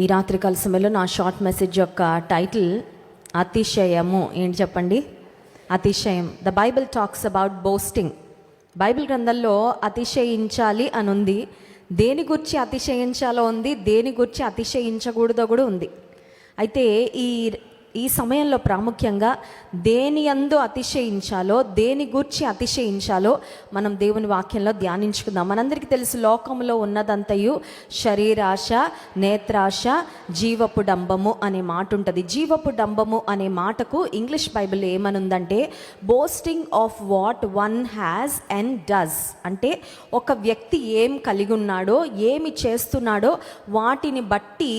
ఈ రాత్రికాల సమయంలో నా షార్ట్ మెసేజ్ యొక్క టైటిల్ అతిశయము. ఏంటి చెప్పండి? అతిశయం. The Bible talks about boasting. Bible గ్రంథంలో అతిశయించాలి అని ఉంది. దేని గురించి అతిశయించాలో ఉంది, దేని గురించి అతిశయించకూడదో కూడా ఉంది. అయితే ఈ సమయంలో ప్రాముఖ్యంగా దేని యందు అతిశయించాలో, దేని గూర్చి అతిశయించాలో మనం దేవుని వాక్యంలో ధ్యానించుకుందాం. మనందరికీ తెలుసు, లోకంలో ఉన్నదంతయు శరీరాశ, నేత్రాశ, జీవపు డంబము అనే మాట ఉంటుంది. జీవపు డంబము అనే మాటకు ఇంగ్లీష్ బైబిల్ ఏమనుందంటే boasting of what one has and does. అంటే ఒక వ్యక్తి ఏం కలిగి ఉన్నాడో, ఏమి చేస్తున్నాడో వాటిని బట్టి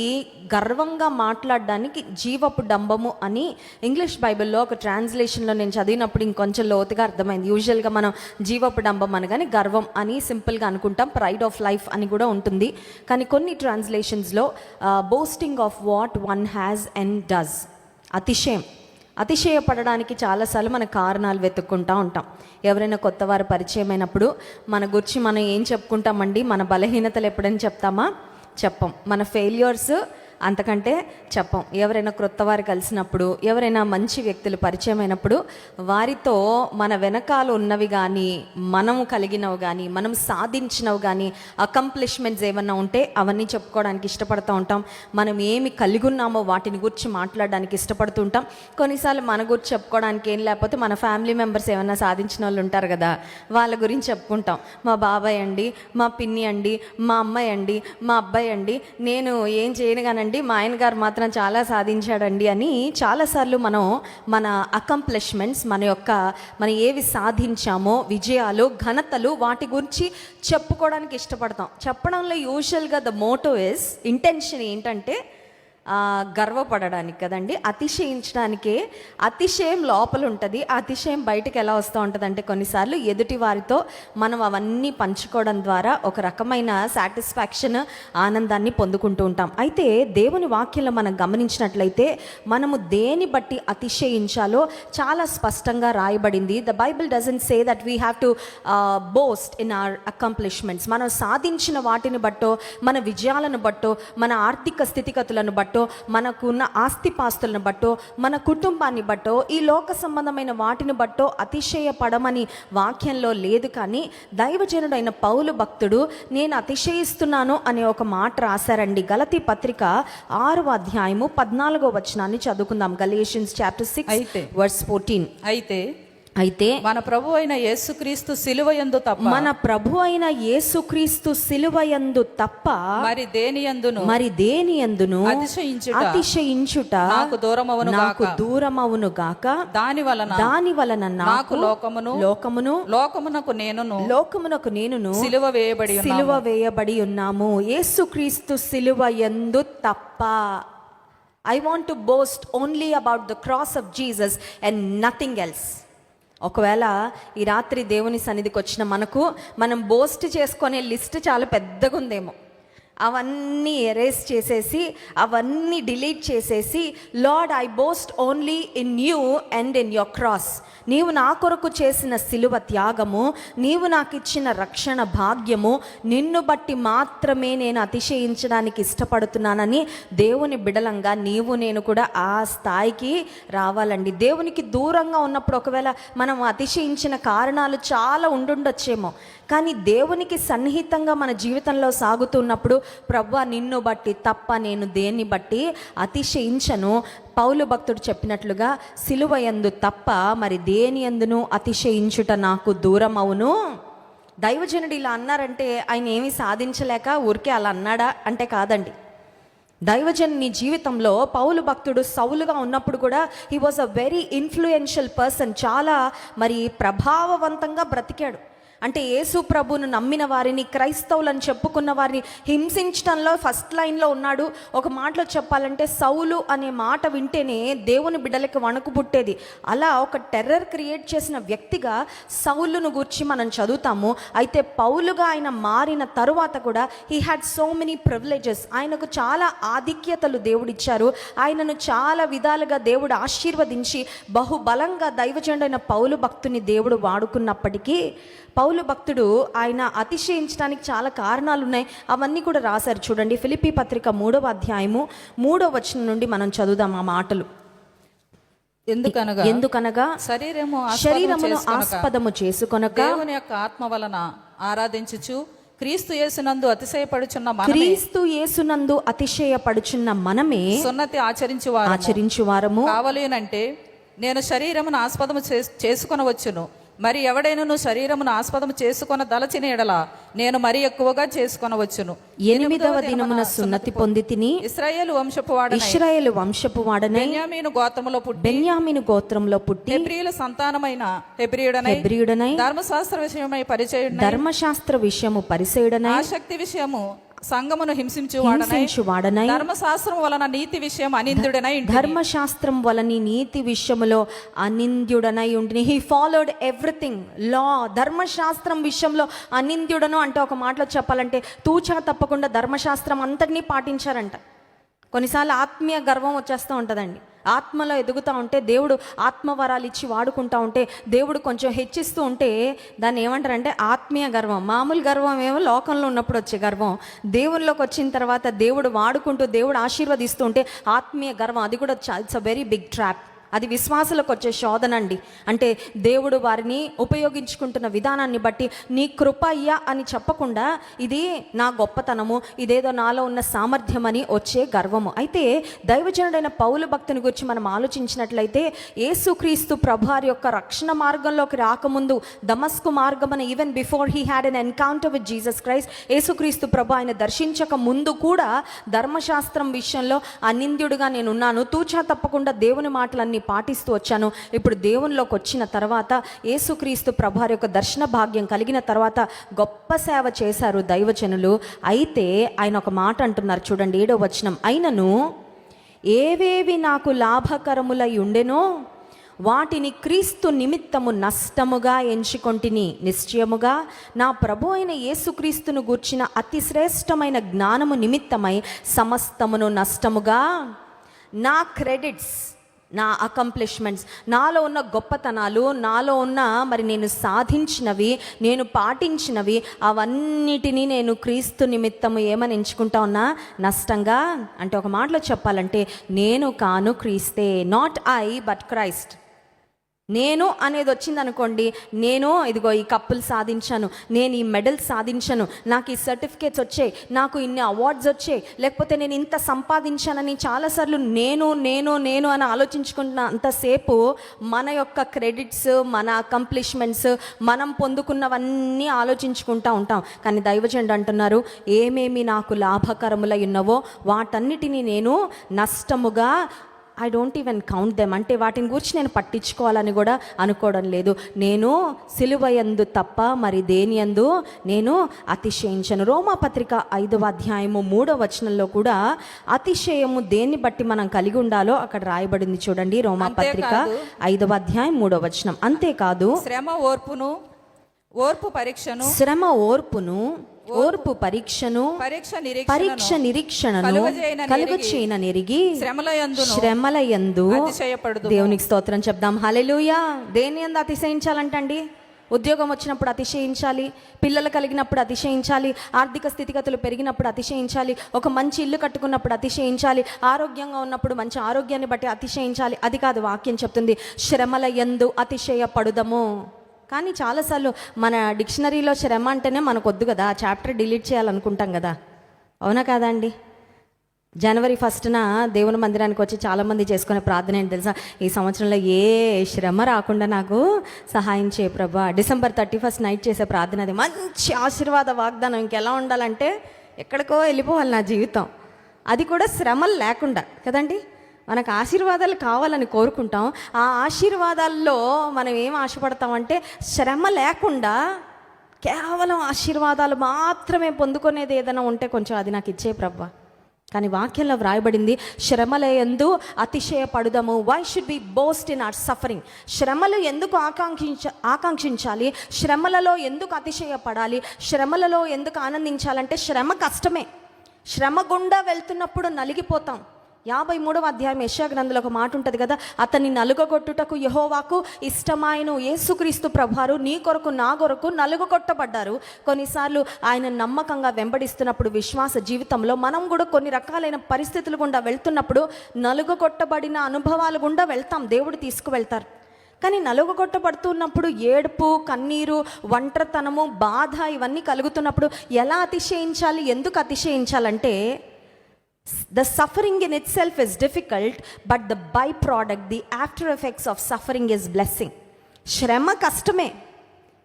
గర్వంగా మాట్లాడడానికి జీవపు డంబము అని ఇంగ్లీష్ బైబిల్లో ఒక ట్రాన్స్లేషన్లో నేను చదివినప్పుడు ఇంకొంచెం లోతుగా అర్థమైంది. యూజువల్గా మనం జీవపు డంబం అనగానే గర్వం అని సింపుల్గా అనుకుంటాం, ప్రైడ్ ఆఫ్ లైఫ్ అని కూడా ఉంటుంది. కానీ కొన్ని ట్రాన్స్లేషన్స్లో boasting of what one has and does, అతిశయపడడానికి చాలాసార్లు మన కారణాలు వెతుక్కుంటూ ఉంటాం. ఎవరైనా కొత్త వారు పరిచయం అయినప్పుడు మన గురించి మనం ఏం చెప్పుకుంటామండి? మన బలహీనతలు ఎప్పుడైనా చెప్తామా? చెప్పం. మన ఫెయిల్యూర్స్ అంతకంటే చెప్పం. ఎవరైనా క్రొత్త వారు కలిసినప్పుడు, ఎవరైనా మంచి వ్యక్తులు పరిచయం అయినప్పుడు వారితో మన వెనకాల ఉన్నవి కానీ, మనము కలిగినవి కానీ, మనం సాధించినవి కానీ, అకంప్లిష్మెంట్స్ ఏమన్నా ఉంటే అవన్నీ చెప్పుకోవడానికి ఇష్టపడుతూ ఉంటాం. మనం ఏమి కలిగి ఉన్నామో వాటిని గురించి మాట్లాడడానికి ఇష్టపడుతూ ఉంటాం. కొన్నిసార్లు మన గురించి చెప్పుకోవడానికి ఏం లేకపోతే మన ఫ్యామిలీ మెంబర్స్ ఏమైనా సాధించిన వాళ్ళు ఉంటారు కదా, వాళ్ళ గురించి చెప్పుకుంటాం. మా బాబాయ్ అండి, మా పిన్ని అండి, మా అమ్మాయి అండి, మా అబ్బాయి అండి, నేను ఏం చేయను కానండి, మా ఆయన గారు మాత్రం చాలా సాధించాడండి అని చాలాసార్లు మనం మన అకంప్లిష్మెంట్స్, మనం ఏవి సాధించామో, విజయాలు, ఘనతలు, వాటి గురించి చెప్పుకోవడానికి ఇష్టపడతాం. చెప్పడంలో యూజువల్గా ద మోటో ఇస్, ఇంటెన్షన్ ఏంటంటే గర్వపడడానికి కదండి, అతిశయించడానికే. అతిశయం లోపల ఉంటుంది, ఆ అతిశయం బయటకు ఎలా వస్తూ ఉంటుంది అంటే కొన్నిసార్లు ఎదుటి వారితో మనం అవన్నీ పంచుకోవడం ద్వారా ఒక రకమైన సాటిస్ఫాక్షన్, ఆనందాన్ని పొందుకుంటూ ఉంటాం. అయితే దేవుని వాక్యంలో మనం గమనించినట్లయితే మనము దేని బట్టి అతిశయించాలో చాలా స్పష్టంగా రాయబడింది. The Bible doesn't say that we have to boast in hour accomplishments. మనం సాధించిన వాటిని బట్టో, మన విజయాలను బట్టో, మన ఆర్థిక స్థితిగతులను బట్టో, మనకున్న ఆస్తిపాస్తులను బట్టో, మన కుటుంబాన్ని బట్టో, ఈ లోక సంబంధమైన వాటిని బట్టో అతిశయపడమని వాక్యంలో లేదు. కానీ దైవజనుడైన పౌలు భక్తుడు నేను అతిశయిస్తున్నాను అనే ఒక మాట రాశారండి. గలతీ పత్రిక 6వ అధ్యాయము 14వ వచనాన్ని చదువుకుందాం. Galatians chapter 6 verse 14. అయితే మన ప్రభు అయిన యేసుక్రీస్తు సిలువయందు తప్ప, మన ప్రభు అయిన యేసుక్రీస్తు సిలువయందు తప్ప మరి దేని యందును అతిశయించుట నాకు దూరమవును గాక. దాని వలన నాకు లోకమునకు నేనును సిలువ వేయబడి ఉన్నాము. యేసుక్రీస్తు సిలువయందు తప్ప. I want to boast only about the cross of Jesus and nothing else. ఒకవేళ ఈ రాత్రి దేవుని సన్నిధికి వచ్చిన మనం బోస్ట్ చేసుకునే లిస్ట్ చాలా పెద్దగా ఉందేమో, అవన్నీ ఎరేస్ చేసేసి, అవన్నీ డిలీట్ చేసేసి, lord I boast only in you and in your cross. నీవు నా కొరకు చేసిన సిలువ త్యాగము, నీవు నాకు ఇచ్చిన రక్షణ భాగ్యము, నిన్ను బట్టి మాత్రమే నేను అతిశయించడానికి ఇష్టపడుతున్నానని దేవుని బిడలంగా నీవు నేను కూడా ఆ స్థాయికి రావాలండి. దేవునికి దూరంగా ఉన్నప్పుడు ఒకవేళ మనం అతిశయించిన కారణాలు చాలా ఉండుండొచ్చేమో, కానీ దేవునికి సన్నిహితంగా మన జీవితంలో సాగుతున్నప్పుడు ప్రభువా నిన్ను బట్టి తప్ప నేను దేన్ని బట్టి అతిశయించను. పౌలు భక్తుడు చెప్పినట్లుగా సిలువయందు తప్ప మరి దేని యందును అతిశయించుట నాకు దూరం అవును. దైవజనుడు ఇలా అన్నారంటే ఆయన ఏమీ సాధించలేక ఊరికే అలా అన్నాడా అంటే కాదండి. దైవజనుని జీవితంలో పౌలు భక్తుడు సౌలుగా ఉన్నప్పుడు కూడా he was a very influential person. చాలా ప్రభావవంతంగా బ్రతికాడు. అంటే యేసు ప్రభువును నమ్మిన వారిని, క్రైస్తవులను చెప్పుకున్న వారిని హింసించడంలో ఫస్ట్ లైన్లో ఉన్నాడు. ఒక మాటలో చెప్పాలంటే సౌలు అనే మాట వింటేనే దేవుని బిడ్డలకి వణుకు పుట్టేది. అలా ఒక టెర్రర్ క్రియేట్ చేసిన వ్యక్తిగా సౌలును గూర్చి మనం చదువుతాము. అయితే పౌలుగా ఆయన మారిన తరువాత కూడా he had so many privileges. ఆయనకు చాలా ఆధిక్యతలు దేవుడిచ్చారు. ఆయనను చాలా విధాలుగా దేవుడు ఆశీర్వదించి బహుబలంగా దైవజనుడైన పౌలు భక్తుని దేవుడు వాడుకున్నప్పటికీ పౌలు భక్తుడు ఆయన అతిశయించడానికి చాలా కారణాలు ఉన్నాయి, అవన్నీ కూడా రాశారు. చూడండి, ఫిలిప్పీ పత్రిక 3వ అధ్యాయము 3వ వచనం నుండి మనం చదువుదాం ఆ మాటలు. ఎందుకనగా శరీరమును ఆస్పదము చేసుకొనక దేవుని యొక్క ఆత్మ వలన ఆరాధించుచు క్రీస్తు యేసునందు అతిశయపడుచున్న మనమే సున్నతి ఆచరించువారము కావలేనంటే నేను శరీరమును ఆస్పదము చేసుకొనవచ్చును, మరి ఎవడైనను శరీరమును ఆస్పదము చేసుకొన దలచిన ఎడల నేను మరి ఎక్కువగా చేసుకొనవచ్చును. 8వ దినమున సున్నతి పొంది తిని ఇశ్రాయేలు వంశపు వాడనై బెన్యామీను గోత్రములో పుట్టి హెబ్రీయుల సంతానమైన హెబ్రీయుడనై ధర్మశాస్త్ర విషయము పరిచయుడనై ఆసక్తి విషయము సంగమును హింసించువాడనై ధర్మశాస్త్రం వలన నీతి విషయం అనింద్యుడనై ధర్మశాస్త్రం వలన నీతి విషయములో అనింద్యుడనై ఉండి హీ ఫాలోడ్ ఎవ్రీథింగ్ లా. ధర్మశాస్త్రం విషయంలో అనింద్యుడను అంటే ఒక మాటలో చెప్పాలంటే తూచా తప్పకుండా ధర్మశాస్త్రం అంతటినీ పాటించారంట. కొన్నిసార్లు ఆత్మీయ గర్వం వచ్చేస్తూ ఉంటుందండి. ఆత్మలో ఎదుగుతూ ఉంటే, దేవుడు ఆత్మవరాలు ఇచ్చి వాడుకుంటూ ఉంటే, దేవుడు కొంచెం హెచ్చిస్తూ ఉంటే దాన్ని ఏమంటారంటే ఆత్మీయ గర్వం. మామూలు గర్వం ఏమో లోకంలో ఉన్నప్పుడు వచ్చే గర్వం, దేవుళ్ళలోకి వచ్చిన తర్వాత దేవుడు వాడుకుంటూ దేవుడు ఆశీర్వదిస్తూ ఉంటే ఆత్మీయ గర్వం, అది కూడా it's a very big trap. అది విశ్వాసులకు వచ్చే శోధన అండి. అంటే దేవుడు వారిని ఉపయోగించుకుంటున్న విధానాన్ని బట్టి నీ కృప అయ్యా అని చెప్పకుండా ఇది నా గొప్పతనము, ఇదేదో నాలో ఉన్న సామర్థ్యం అని వచ్చే గర్వము. అయితే దైవజనుడైన పౌలు భక్తుని గురించి మనం ఆలోచించినట్లయితే, యేసుక్రీస్తు ప్రభువారి యొక్క రక్షణ మార్గంలోకి రాకముందు దమస్కు మార్గమున even before he had an encounter with Jesus Christ, యేసుక్రీస్తు ప్రభు ఆయన దర్శించక ముందు కూడా ధర్మశాస్త్రం విషయంలో అనింద్యుడిగా నేనున్నాను, తూచా తప్పకుండా దేవుని మాటలన్నీ పాటిస్తూ వచ్చాను. ఇప్పుడు దేవునిలోకి వచ్చిన తర్వాత, యేసుక్రీస్తు ప్రభువారి యొక్క దర్శన భాగ్యం కలిగిన తర్వాత గొప్ప సేవ చేశారు దైవజనులు. అయితే ఆయన ఒక మాట అంటున్నారు చూడండి, 7వ వచనం, అయినను ఏవేవి నాకు లాభకరములై ఉండెనో వాటిని క్రీస్తు నిమిత్తము నష్టముగా ఎంచుకొంటిని. నిశ్చయముగా నా ప్రభు అయిన యేసుక్రీస్తును గూర్చిన అతి శ్రేష్టమైన జ్ఞానము నిమిత్తమై సమస్తమును నష్టముగా, నా క్రెడిట్స్, నా అకంప్లిష్మెంట్స్, నాలో ఉన్న గొప్పతనాలు, నాలో ఉన్న నేను సాధించినవి, నేను పాటించినవి, అవన్నిటినీ నేను క్రీస్తు నిమిత్తము ఏమని ఎంచుకుంటా ఉన్నా? నష్టంగా. అంటే ఒక మాటలో చెప్పాలంటే నేను కాను, క్రీస్తే. Not I but Christ. నేను అనేది వచ్చింది అనుకోండి, నేను ఇదిగో ఈ కప్పులు సాధించాను, నేను ఈ మెడల్స్ సాధించాను, నాకు ఈ సర్టిఫికేట్స్ వచ్చాయి, నాకు ఇన్ని అవార్డ్స్ వచ్చాయి, లేకపోతే నేను ఇంత సంపాదించానని చాలాసార్లు నేను నేను నేను అని ఆలోచించుకున్న అంతసేపు మన యొక్క క్రెడిట్స్, మన అకంప్లిష్మెంట్స్, మనం పొందుకున్నవన్నీ ఆలోచించుకుంటూ ఉంటాం. కానీ దైవజనుడు అంటున్నారు, ఏమేమి నాకు లాభకరములై ఉన్నవో వాటన్నిటినీ నేను నష్టముగా, I don't even count them, అంటే వాటిని గురించి నేను పట్టించుకోవాలని కూడా అనుకోవడం లేదు. నేను సిలువయందు తప్ప మరి దేని యందు నేను అతిశయించను. రోమాపత్రిక 5వ అధ్యాయము 3వ వచనంలో కూడా అతిశయము దేన్ని బట్టి మనం కలిగి ఉండాలో అక్కడ రాయబడింది చూడండి. రోమాపత్రిక 5వ అధ్యాయం 3వ వచనం, అంతేకాదు శ్రమ ఓర్పును ఓర్పు పరీక్షను పరీక్ష నిరీక్షణను కలుగచేయనెరిగి శ్రమలయందు దేవునికి స్తోత్రం చెప్దాం. హల్లెలూయా. దేని యందు అతిశయించాలంటండి? ఉద్యోగం వచ్చినప్పుడు అతిశయించాలి, పిల్లలు కలిగినప్పుడు అతిశయించాలి, ఆర్థిక స్థితిగతులు పెరిగినప్పుడు అతిశయించాలి, ఒక మంచి ఇల్లు కట్టుకున్నప్పుడు అతిశయించాలి, ఆరోగ్యంగా ఉన్నప్పుడు మంచి ఆరోగ్యాన్ని బట్టి అతిశయించాలి. అది కాదు వాక్యం చెప్తుంది, శ్రమలయందు అతిశయపడుదము. కానీ చాలాసార్లు మన డిక్షనరీలో శ్రమ అంటేనే మనకు వద్దు కదా, ఆ చాప్టర్ డిలీట్ చేయాలనుకుంటాం కదా, అవునా కాదా అండి? జనవరి 1న దేవుని మందిరానికి వచ్చి చాలామంది చేసుకునే ప్రార్థన ఏంటి తెలుసా? ఈ సంవత్సరంలో ఏ శ్రమ రాకుండా నాకు సహాయం చేయ ప్రభా. డిసెంబర్ 31 నైట్ చేసే ప్రార్థన అది. మంచి ఆశీర్వాద వాగ్దానం. ఇంకెలా ఉండాలంటే ఎక్కడికో వెళ్ళిపోవాలి నా జీవితం, అది కూడా శ్రమలు లేకుండా కదండి. మనకు ఆశీర్వాదాలు కావాలని కోరుకుంటాం, ఆ ఆశీర్వాదాల్లో మనం ఏం ఆశపడతామంటే శ్రమ లేకుండా కేవలం ఆశీర్వాదాలు మాత్రమే పొందుకునేది ఏదైనా ఉంటే కొంచెం అది నాకు ఇచ్చే ప్రభా. కానీ వాక్యంలో వ్రాయబడింది, శ్రమలయందు అతిశయపడుదము. Why should be boast in our suffering? శ్రమలు ఎందుకు ఆకాంక్షించాలి? శ్రమలలో ఎందుకు అతిశయపడాలి? శ్రమలలో ఎందుకు ఆనందించాలంటే శ్రమ కష్టమే. శ్రమ గుండా వెళ్తున్నప్పుడు నలిగిపోతాం, 53వ అధ్యాయం యెషయా గ్రంథంలో ఒక మాట ఉంటుంది కదా, అతన్ని నలుగగొట్టుటకు యెహోవాకు ఇష్టమాయను. యేసుక్రీస్తు ప్రభువారు నీ కొరకు నా కొరకు నలుగగొట్టబడ్డారు. కొన్నిసార్లు ఆయన నమ్మకంగా వెంబడిస్తున్నప్పుడు విశ్వాస జీవితంలో మనం కూడా కొన్ని రకాలైన పరిస్థితులు గుండా వెళ్తున్నప్పుడు నలుగగొట్టబడిన అనుభవాలు గుండా వెళ్తాం, దేవుడు తీసుకువెళ్తారు. కానీ నలుగగొట్టబడుతున్నప్పుడు ఏడుపు, కన్నీరు, ఒంటరితనము, బాధ ఇవన్నీ కలుగుతున్నప్పుడు ఎలా అతిశయించాలి? ఎందుకు అతిశయించాలంటే the suffering in itself is difficult, but the byproduct, the after effects of suffering is blessing. శ్రమ కష్టమే,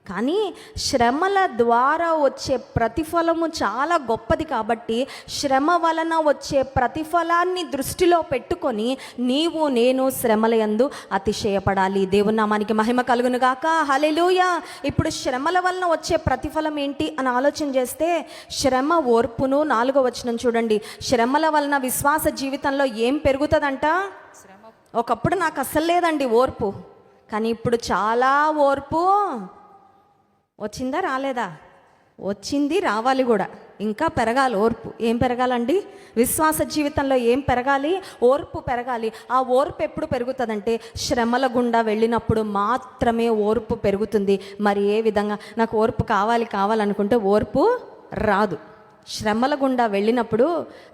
కానీ శ్రమల ద్వారా వచ్చే ప్రతిఫలము చాలా గొప్పది. కాబట్టి శ్రమ వలన వచ్చే ప్రతిఫలాన్ని దృష్టిలో పెట్టుకొని నీవు నేను శ్రమల యందు అతిశయపడాలి. దేవుని నామానికి మహిమ కలుగును గాక. హల్లెలూయా. ఇప్పుడు శ్రమల వలన వచ్చే ప్రతిఫలం ఏంటి అని ఆలోచన చేస్తే, శ్రమ ఓర్పును. 4వ వచనం చూడండి. శ్రమల వలన విశ్వాస జీవితంలో ఏం పెరుగుతుందంట? ఒకప్పుడు నాకు అసలు లేదండి ఓర్పు, కానీ ఇప్పుడు చాలా ఓర్పు వచ్చిందా రాలేదా? వచ్చింది, రావాలి కూడా, ఇంకా పెరగాలి ఓర్పు. ఏం పెరగాలండి? విశ్వాస జీవితంలో ఏం పెరగాలి? ఓర్పు పెరగాలి. ఆ ఓర్పు ఎప్పుడు పెరుగుతుందంటే శ్రమల గుండా వెళ్ళినప్పుడు మాత్రమే ఓర్పు పెరుగుతుంది. మరి ఏ విధంగా? నాకు ఓర్పు కావాలనుకుంటే ఓర్పు రాదు. శ్రమల గుండా వెళ్ళినప్పుడు,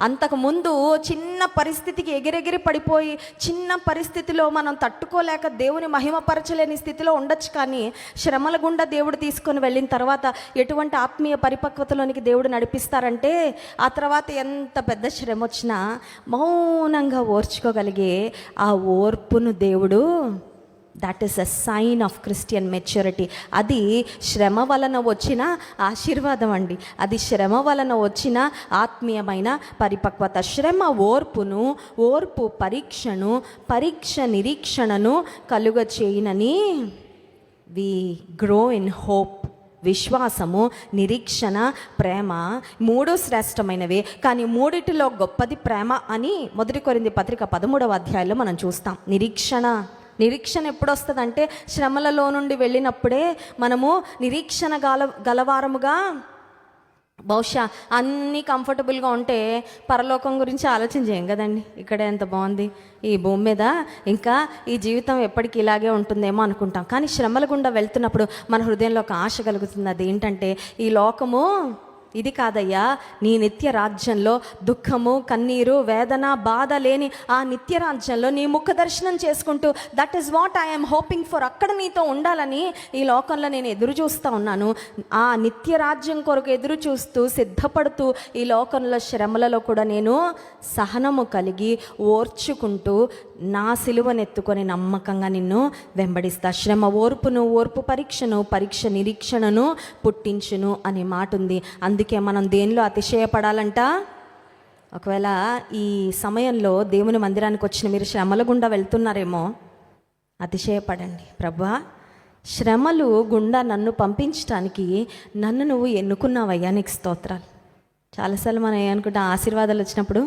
అంతకుముందు చిన్న పరిస్థితికి ఎగిరెగిరి పడిపోయి చిన్న పరిస్థితిలో మనం తట్టుకోలేక దేవుని మహిమపరచలేని స్థితిలో ఉండొచ్చు. కానీ శ్రమల గుండా దేవుడు తీసుకొని వెళ్ళిన తర్వాత ఎటువంటి ఆత్మీయ పరిపక్వతలోనికి దేవుడు నడిపిస్తారంటే, ఆ తర్వాత ఎంత పెద్ద శ్రమ వచ్చినా మౌనంగా ఓర్చుకోగలిగే ఆ ఓర్పును దేవుడు, that is a sign of Christian maturity. అది శ్రమ వలన వచ్చిన ఆశీర్వాదం అండి. అది శ్రమ వలన వచ్చిన ఆత్మీయమైన పరిపక్వత. శ్రమ ఓర్పును, ఓర్పు పరీక్షను, పరీక్ష నిరీక్షణను కలుగ చేయనని వి గ్రో ఇన్ హోప్. విశ్వాసము, నిరీక్షణ, ప్రేమ 3 శ్రేష్టమైనవే, కానీ 3 గొప్పది ప్రేమ అని 1 కొరింథీ పత్రిక 13వ అధ్యాయంలో మనం చూస్తాం. నిరీక్షణ ఎప్పుడు వస్తుందంటే శ్రమలలో నుండి వెళ్ళినప్పుడే మనము నిరీక్షణ గలవారముగా. బహుశా అన్నీ కంఫర్టబుల్గా ఉంటే పరలోకం గురించి ఆలోచన చేయం కదండి. ఇక్కడ ఎంత బాగుంది ఈ భూమి మీద, ఇంకా ఈ జీవితం ఎప్పటికీ ఇలాగే ఉంటుందేమో అనుకుంటాం. కానీ శ్రమల గుండా వెళ్తున్నప్పుడు మన హృదయంలో ఒక ఆశ కలుగుతుంది. అది ఏంటంటే, ఈ లోకము ఇది కాదయ్యా, నీ నిత్య రాజ్యంలో దుఃఖము, కన్నీరు, వేదన, బాధ లేని ఆ నిత్య రాజ్యంలో నీ ముఖ దర్శనం చేసుకుంటూ, that is what I'm hoping for. అక్కడ నీతో ఉండాలని ఈ లోకంలో నేను ఎదురు చూస్తూ ఉన్నాను. ఆ నిత్య రాజ్యం కొరకు ఎదురు చూస్తూ సిద్ధపడుతూ ఈ లోకంలో శ్రమలలో కూడా నేను సహనము కలిగి ఓర్చుకుంటూ నా సిలువనెత్తుకొని నమ్మకంగా నిన్ను వెంబడిస్తా. శ్రమ ఓర్పును, ఓర్పు పరీక్షను, పరీక్ష నిరీక్షణను పుట్టించును అనే మాట ఉంది. అందుకే మనం దేనిలో అతిశయపడాలంట? ఒకవేళ ఈ సమయంలో దేవుని మందిరానికి వచ్చిన మీరు శ్రమల గుండా వెళ్తున్నారేమో, అతిశయపడండి. ప్రభువా, శ్రమలు గుండా నన్ను పంపించడానికి నన్ను నువ్వు ఎన్నుకున్నావయ్యా, నీకు స్తోత్రాలు. చాలాసార్లు మనం ఏమనుకుంటాం, ఆశీర్వాదాలు వచ్చినప్పుడు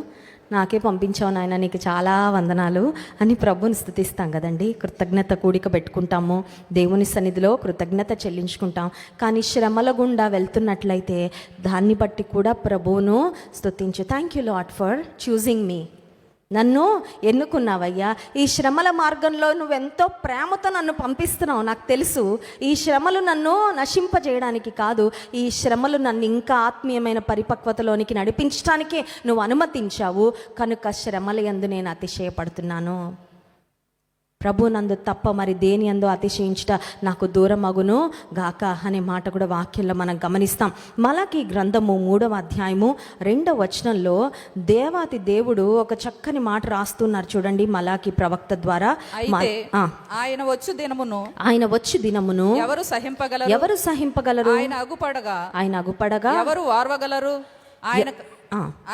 నాకే పంపించావు నాయన, నీకు చాలా వందనాలు అని ప్రభువుని స్తుతిస్తాం కదండి. కృతజ్ఞత కూడిక పెట్టుకుంటాము, దేవుని సన్నిధిలో కృతజ్ఞత చెల్లించుకుంటాం. కానీ శ్రమల గుండా వెళ్తున్నట్లయితే దాన్ని బట్టి కూడా ప్రభువును స్తుతించు. Thank you Lord for choosing me. నన్ను ఎన్నుకున్నావయ్యా. ఈ శ్రమల మార్గంలో నువ్వెంతో ప్రేమతో నన్ను పంపిస్తున్నావు. నాకు తెలుసు ఈ శ్రమలు నన్ను నశింపజేయడానికి కాదు, ఈ శ్రమలు నన్ను ఇంకా ఆత్మీయమైన పరిపక్వతలోనికి నడిపించడానికే నువ్వు అనుమతించావు. కనుక శ్రమల యందు నేను అతిశయపడుతున్నాను. ప్రభు నందు తప్ప మరి దేని యందు అతిశయించుట నాకు దూరం అగును గాక అనే మాట కూడా వాక్యంలో మనం గమనిస్తాం. మలాకీ గ్రంథము 3వ అధ్యాయము 2వ వచనంలో దేవాతి దేవుడు ఒక చక్కని మాట రాస్తున్నారు చూడండి. మలాకీ ప్రవక్త ద్వారా, ఆయన వచ్చు దినమును ఎవరు సహింపగలరు? ఆయన అగుపడగా ఎవరు వారవగలరు?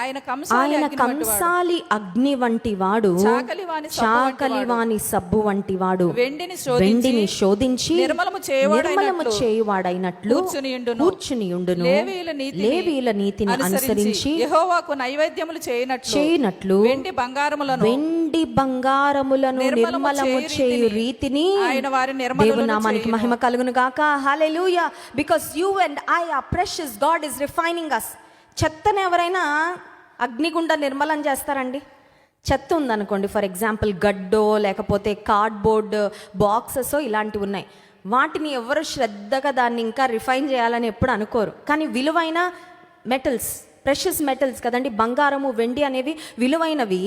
ఆయన కంసాలి అగ్ని వంటి వాడు, చాకలివాని సబ్బు వంటి వాడు, వెండిని శోధించి నిర్మలము చేయువాడైనట్లు కూర్చునియుండును. లేవీయుల నీతిని అనుసరించి యెహోవాకు నైవేద్యములు చేయనట్లు వెండి బంగారములను నిర్మలము చేయు రీతిని ఆయన వారి దేవుని నామానికి మహిమ కలుగును గాక. హల్లెలూయా. Because you and I are precious. God is refining us. చెత్తను ఎవరైనా అగ్నిగుండా నిర్మలం చేస్తారండి? చెత్త ఉందనుకోండి, ఫర్ ఎగ్జాంపుల్ గడ్డో లేకపోతే కార్డ్బోర్డ్ బాక్సెస్ ఇలాంటివి ఉన్నాయి, వాటిని ఎవరు శ్రద్ధగా దాన్ని ఇంకా రిఫైన్ చేయాలని ఎప్పుడు అనుకోరు. కానీ విలువైన మెటల్స్, ప్రెషస్ మెటల్స్ కదండి, బంగారము వెండి అనేవి విలువైనవి.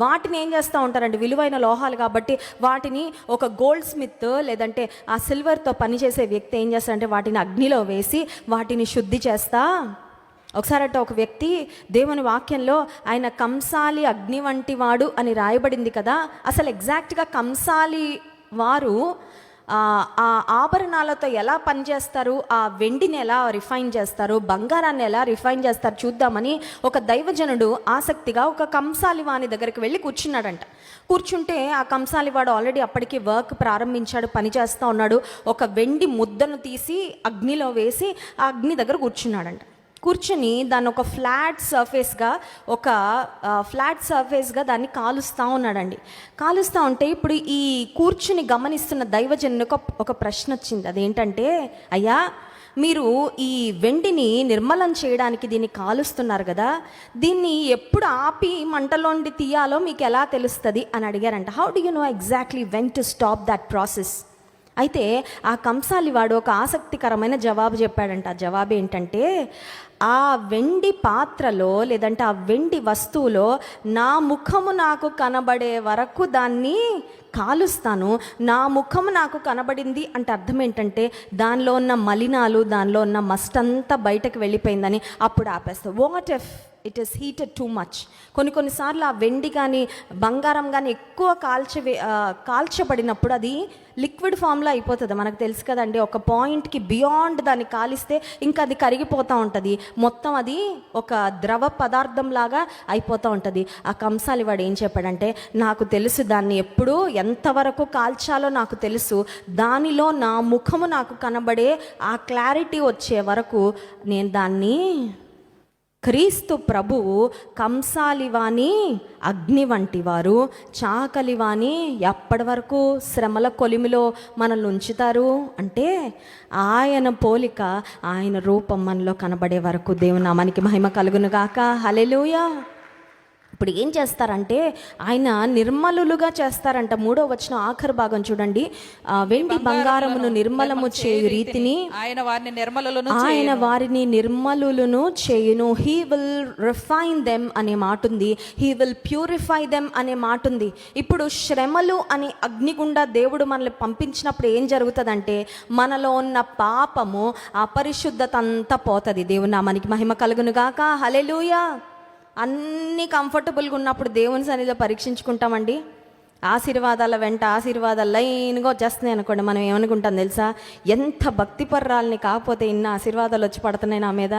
వాటిని ఏం చేస్తూ ఉంటారంటే, విలువైన లోహాలు కాబట్టి వాటిని ఒక గోల్డ్ స్మిత్ లేదంటే ఆ సిల్వర్తో పనిచేసే వ్యక్తి ఏం చేస్తారంటే వాటిని అగ్నిలో వేసి వాటిని శుద్ధి చేస్తా. ఒకసారట ఒక వ్యక్తి దేవుని వాక్యంలో ఆయన కంసాలి అగ్ని వంటి వాడు అని రాయబడింది కదా, అసలు ఎగ్జాక్ట్గా కంసాలి వారు ఆ ఆభరణాలతో ఎలా పనిచేస్తారు, ఆ వెండిని ఎలా రిఫైన్ చేస్తారు, బంగారాన్ని ఎలా రిఫైన్ చేస్తారు చూద్దామని ఒక దైవజనుడు ఆసక్తిగా ఒక కంసాలి వాని దగ్గరికి వెళ్ళి కూర్చున్నాడంట. కూర్చుంటే ఆ కంసాలి వాడు ఆల్రెడీ అప్పటికి వర్క్ ప్రారంభించాడు, పని చేస్తూ ఉన్నాడు. ఒక వెండి ముద్దను తీసి అగ్నిలో వేసి ఆ అగ్ని దగ్గర కూర్చున్నాడంట. కూర్చుని దాన్ని ఒక ఫ్లాట్ సర్ఫేస్గా దాన్ని కాలుస్తూ ఉన్నాడండి. కాలుస్తూ ఉంటే ఇప్పుడు ఈ కూర్చుని గమనిస్తున్న దైవజనునికి ఒక ప్రశ్న వచ్చింది. అదేంటంటే, అయ్యా మీరు ఈ వెండిని నిర్మలం చేయడానికి దీన్ని కాలుస్తున్నారు కదా, దీన్ని ఎప్పుడు ఆపి మంటలోండి తీయాలో మీకు ఎలా తెలుస్తుంది అని అడిగారంట. How do you know exactly when to stop that process? అయితే ఆ కంసాలి వాడు ఒక ఆసక్తికరమైన జవాబు చెప్పాడంట. ఆ జవాబు ఏంటంటే, ఆ వెండి పాత్రలో లేదంటే ఆ వెండి వస్తువులో నా ముఖము నాకు కనబడే వరకు దాన్ని కాలుస్తాను. నా ముఖము నాకు కనబడింది అంటే అర్థం ఏంటంటే దానిలో ఉన్న మలినాలు, దానిలో ఉన్న మస్ట్ అంతా బయటకు వెళ్ళిపోయిందని. అప్పుడు ఆపేస్తాను. What if it is heated too much? కొన్నిసార్లు ఆ వెండి కానీ బంగారం కానీ ఎక్కువ కాల్చబడినప్పుడు అది లిక్విడ్ ఫామ్లో అయిపోతుంది. మనకు తెలుసు కదండి, ఒక పాయింట్కి బియాండ్ దాన్ని కాలిస్తే ఇంకా అది కరిగిపోతూ ఉంటుంది, మొత్తం అది ఒక ద్రవ పదార్థం లాగా అయిపోతూ ఉంటుంది. ఆ కంసాలి వాడు ఏం చెప్పాడంటే, నాకు తెలుసు దాన్ని ఎప్పుడు ఎంతవరకు కాల్చాలో నాకు తెలుసు, దానిలో నా ముఖము నాకు కనబడే ఆ క్లారిటీ వచ్చే వరకు నేను దాన్ని క్రీస్తు ప్రభువు కంసాలివాణి అగ్ని వంటి వారు, చాకలివాణి ఎప్పటి వరకు శ్రమల కొలిమిలో మనల్ని ఉంచుతారు అంటే ఆయన పోలిక, ఆయన రూపం మనలో కనబడే వరకు దేవుని నామానికి మహిమ కలుగును గాక. హల్లెలూయా. ఇప్పుడు ఏం చేస్తారంటే ఆయన నిర్మలులుగా చేస్తారంట. 3వ వచనం ఆఖరి భాగం చూడండి. వెండి బంగారమును నిర్మలము చేయు రీతిని ఆయన వారిని నిర్మలులను చేయును. హీ విల్ రిఫైన్ దెమ్ అనే మాట ఉంది, హీ విల్ ప్యూరిఫై దెమ్ అనే మాట ఉంది. ఇప్పుడు శ్రమలు అని అగ్నిగుండా దేవుడు మనల్ని పంపించినప్పుడు ఏం జరుగుతుందంటే మనలో ఉన్న పాపము, అపరిశుద్ధత అంతా పోతుంది. దేవుని నామానికి మహిమ కలుగును గాక. హల్లెలూయా. అన్నీ కంఫర్టబుల్గా ఉన్నప్పుడు దేవుని సన్నిధిలో పరీక్షించుకుంటామండి. ఆశీర్వాదాల వెంట ఆశీర్వాదాలు లైన్గా వచ్చేస్తున్నాయి అనుకోండి, మనం ఏమనుకుంటాం తెలుసా, ఎంత భక్తిపర్రాలని కాకపోతే ఇన్ని ఆశీర్వాదాలు వచ్చి పడుతున్నాయి నా మీద,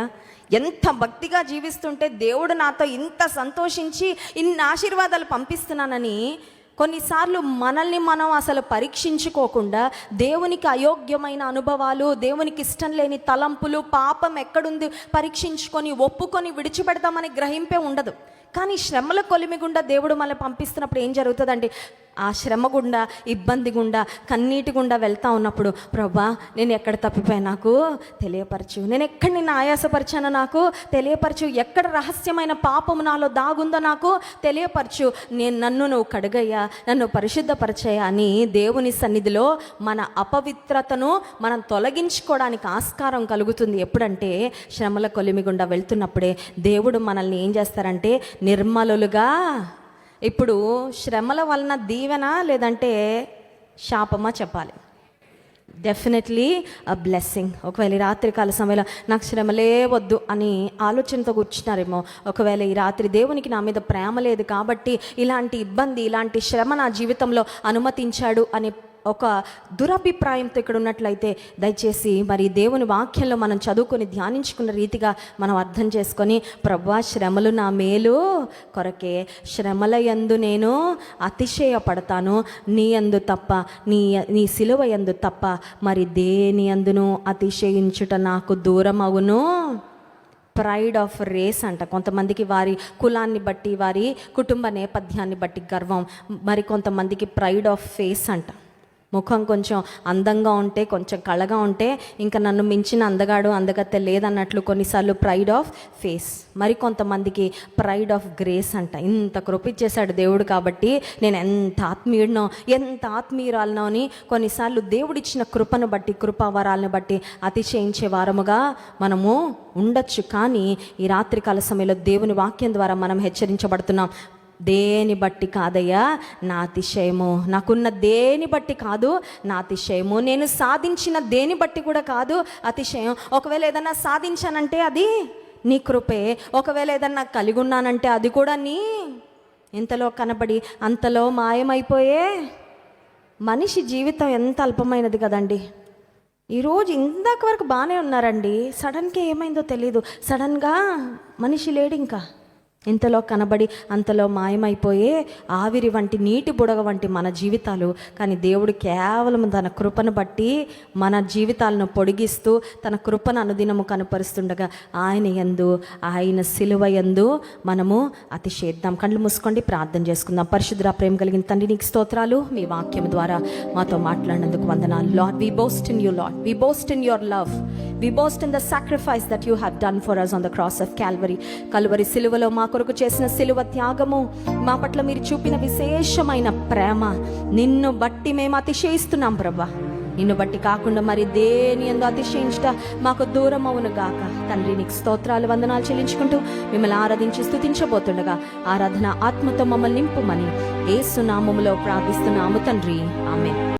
ఎంత భక్తిగా జీవిస్తుంటే దేవుడు నాతో ఇంత సంతోషించి ఇన్ని ఆశీర్వాదాలు పంపిస్తున్నానని కొన్నిసార్లు మనల్ని మనం అసలు పరీక్షించుకోకుండా దేవునికి అయోగ్యమైన అనుభవాలు, దేవునికి ఇష్టం లేని తలంపులు, పాపం ఎక్కడుంది పరీక్షించుకొని ఒప్పుకొని విడిచిపెడతామని గ్రహింపే ఉండదు. కానీ శ్రమల కొలిమి గుండా దేవుడు మనల్ని పంపిస్తున్నప్పుడు ఏం జరుగుతుందండి, ఆ శ్రమ గుండా, ఇబ్బంది గుండా, కన్నీటి గుండా వెళ్తూ ఉన్నప్పుడు, ప్రభా నేను ఎక్కడ తప్పిపోయా నాకు తెలియపరచు, నేను ఎక్కడ నిన్ను ఆయాసపరిచానో నాకు తెలియపరచు, ఎక్కడ రహస్యమైన పాపము నాలో దాగుందో నాకు తెలియపరచు, నన్ను నువ్వు కడుగయ్యా, నన్ను పరిశుద్ధపరచయ్యా అని దేవుని సన్నిధిలో మన అపవిత్రతను మనం తొలగించుకోవడానికి ఆస్కారం కలుగుతుంది. ఎప్పుడంటే శ్రమల కొలిమి గుండా వెళ్తున్నప్పుడే దేవుడు మనల్ని ఏం చేస్తారంటే నిర్మలులుగా. ఇప్పుడు శ్రమల వలన దీవెన లేదంటే శాపమా చెప్పాలి? Definitely a blessing. ఒకవేళ ఈ రాత్రికాల సమయంలో నాకు శ్రమలే వద్దు అని ఆలోచనతో కూర్చున్నారేమో, ఒకవేళ ఈ రాత్రి దేవునికి నా మీద ప్రేమ లేదు కాబట్టి ఇలాంటి ఇబ్బంది, ఇలాంటి శ్రమ నా జీవితంలో అనుమతించాడు అనే ఒక దురభిప్రాయంతో ఇక్కడ ఉన్నట్లయితే దయచేసి మరి దేవుని వాక్యంలో మనం చదువుకొని ధ్యానించుకున్న రీతిగా మనం అర్థం చేసుకొని, ప్రభువా శ్రమలు నా మేలు కొరకే, శ్రమల యందు నేను అతిశయపడతాను, నీ యందు తప్ప, నీ సిలువ యందు తప్ప మరి దేని యందును అతిశయించుట నాకు దూరం అవును. ప్రైడ్ ఆఫ్ రేస్ అంట. కొంతమందికి వారి కులాన్ని బట్టి, వారి కుటుంబ నేపథ్యాన్ని బట్టి గర్వం, మరి కొంతమందికి ప్రైడ్ ఆఫ్ ఫేస్ అంట. ముఖం కొంచెం అందంగా ఉంటే, కొంచెం కళగా ఉంటే ఇంకా నన్ను మించిన అందగాడు అందగత్తె లేదన్నట్లు కొన్నిసార్లు ప్రైడ్ ఆఫ్ ఫేస్. మరి కొంతమందికి ప్రైడ్ ఆఫ్ గ్రేస్ అంట. ఇంత కృపిచ్చేశాడు దేవుడు కాబట్టి నేను ఎంత ఆత్మీయుడినో, ఎంత ఆత్మీయురాలనో అని కొన్నిసార్లు దేవుడిచ్చిన కృపను బట్టి, కృపావరాలను బట్టి అతిశయించే వారముగా మనము ఉండొచ్చు. కానీ ఈ రాత్రికాల సమయంలో దేవుని వాక్యం ద్వారా మనం హెచ్చరించబడుతున్నాం. దేని బట్టి కాదయ్యా నా అతిశయము, నాకున్న దేని బట్టి కాదు నా అతిశయము, నేను సాధించిన దేని బట్టి కూడా కాదు అతిశయం. ఒకవేళ ఏదన్నా సాధించానంటే అది నీ కృపే, ఒకవేళ ఏదన్నా కలిగి ఉన్నానంటే అది కూడా నీ ఇంతలో కనబడి అంతలో మాయమైపోయే. మనిషి జీవితం ఎంత అల్పమైనది కదండి. ఈరోజు ఇందాక వరకు బాగానే ఉన్నారండి, సడన్గా ఏమైందో తెలీదు, సడన్గా మనిషి లేడు, ఇంకా ఇంతలో కనబడి అంతలో మాయమైపోయే ఆవిరి వంటి, నీటి బుడగ వంటి మన జీవితాలు. కానీ దేవుడు కేవలం తన కృపను బట్టి మన జీవితాలను పొడిగిస్తూ తన కృపను అనుదినము కనపరుస్తుండగా ఆయన సిలువ యందు మనము అతిశయిద్దాం. కళ్ళు మూసుకోండి, ప్రార్థన చేసుకుందాం. పరిశుద్ధ ప్రేమ కలిగిన తండ్రి, నీకు స్తోత్రాలు. మీ వాక్యం ద్వారా మాతో మాట్లాడినందుకు వందనాలు. Lord, we boast in you. Lord, we boast in your love. We boast in the sacrifice that you have done for us on the cross of Calvary. కల్వరి సిలువలో మా కొరకు చేసిన సిలువ త్యాగము, మా పట్ల మీరు చూపిన విశేషమైన ప్రేమ, నిన్ను బట్టి మేము అతిశయిస్తున్నాం ప్రభా. నిన్ను బట్టి కాకుండా మరి దేని యందు అతిశయించుట మాకు దూరం అవును గాక. తండ్రి, నీకు స్తోత్రాలు, వందనాలు చెల్లించుకుంటూ మిమ్మల్ని ఆరాధించి స్తుతించబోతుండగా ఆరాధన ఆత్మతో మమ్మల్ని నింపుమని యేసు నామములో ప్రార్థిస్తున్నాము తండ్రి, ఆమేన్.